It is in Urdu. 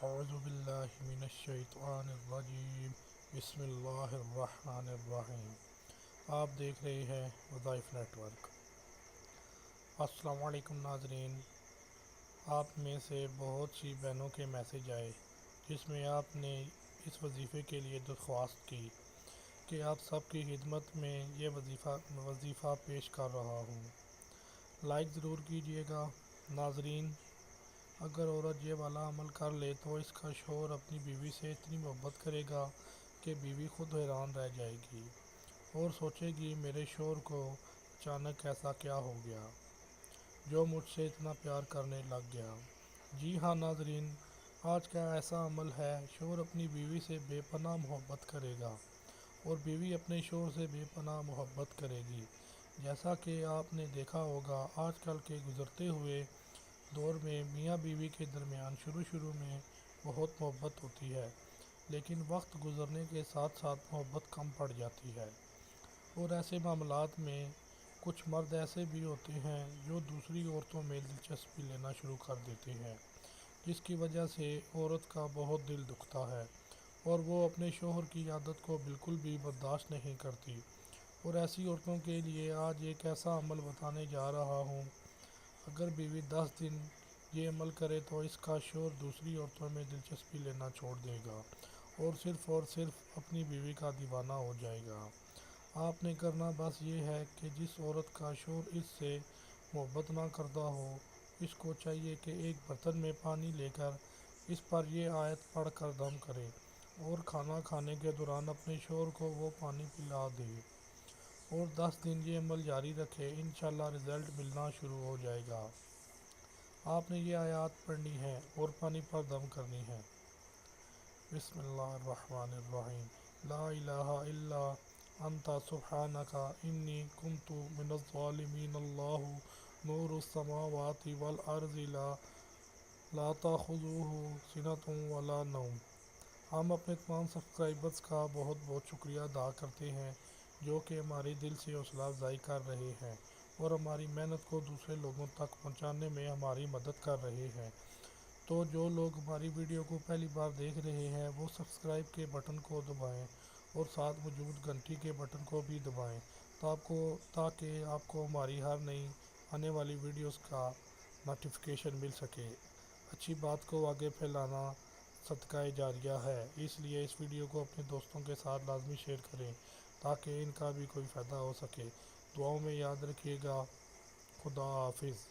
اعوذ باللہ من الشیطان الرجیم بسم اللہ الرحمن الرحیم۔ آپ دیکھ رہے ہیں وظائف نیٹ ورک۔ السلام علیکم ناظرین، آپ میں سے بہت سی بہنوں کے میسج آئے جس میں آپ نے اس وظیفے کے لیے درخواست کی کہ آپ سب کی خدمت میں یہ وظیفہ پیش کر رہا ہوں۔ لائک ضرور کیجیے گا ناظرین۔ اگر عورت یہ والا عمل کر لے تو اس کا شوہر اپنی بیوی سے اتنی محبت کرے گا کہ بیوی خود حیران رہ جائے گی اور سوچے گی میرے شوہر کو اچانک ایسا کیا ہو گیا جو مجھ سے اتنا پیار کرنے لگ گیا۔ جی ہاں ناظرین، آج کا ایسا عمل ہے، شوہر اپنی بیوی سے بے پناہ محبت کرے گا اور بیوی اپنے شوہر سے بے پناہ محبت کرے گی۔ جیسا کہ آپ نے دیکھا ہوگا آج کل کے گزرتے ہوئے دور میں میاں بیوی کے درمیان شروع میں بہت محبت ہوتی ہے، لیکن وقت گزرنے کے ساتھ ساتھ محبت کم پڑ جاتی ہے، اور ایسے معاملات میں کچھ مرد ایسے بھی ہوتے ہیں جو دوسری عورتوں میں دلچسپی لینا شروع کر دیتے ہیں، جس کی وجہ سے عورت کا بہت دل دکھتا ہے اور وہ اپنے شوہر کی عادت کو بالکل بھی برداشت نہیں کرتی۔ اور ایسی عورتوں کے لیے آج ایک ایسا عمل بتانے جا رہا ہوں، اگر بیوی 10 دن یہ عمل کرے تو اس کا شوہر دوسری عورتوں میں دلچسپی لینا چھوڑ دے گا اور صرف اپنی بیوی کا دیوانہ ہو جائے گا۔ آپ نے کرنا بس یہ ہے کہ جس عورت کا شوہر اس سے محبت نہ کرتا ہو، اس کو چاہیے کہ ایک برتن میں پانی لے کر اس پر یہ آیت پڑھ کر دم کرے اور کھانا کھانے کے دوران اپنے شوہر کو وہ پانی پلا دے اور 10 دن یہ عمل جاری رکھے، انشاءاللہ رزلٹ ملنا شروع ہو جائے گا۔ آپ نے یہ آیات پڑھنی ہے اور پانی پر دم کرنی ہے۔ بسم اللہ الرحمن الرحیم۔ لا الہ الا انت سبحانک انی کنت من الظالمین، اللہ نور السماوات والارض لا تاخذوہ سنۃ ولا نوم۔ ہم اپنے تمام سبسکرائبرز کا بہت بہت شکریہ ادا کرتے ہیں جو کہ ہماری دل سے حوصلہ افزائی کر رہے ہیں اور ہماری محنت کو دوسرے لوگوں تک پہنچانے میں ہماری مدد کر رہے ہیں۔ تو جو لوگ ہماری ویڈیو کو پہلی بار دیکھ رہے ہیں وہ سبسکرائب کے بٹن کو دبائیں اور ساتھ موجود گھنٹی کے بٹن کو بھی دبائیں تاکہ آپ کو ہماری ہر نئی آنے والی ویڈیوز کا نوٹیفیکیشن مل سکے۔ اچھی بات کو آگے پھیلانا صدقہ جاریہ ہے، اس لیے اس ویڈیو کو اپنے دوستوں کے ساتھ لازمی شیئر کریں تاکہ ان کا بھی کوئی فائدہ ہو سکے۔ دعاؤں میں یاد رکھیے گا۔ خدا حافظ۔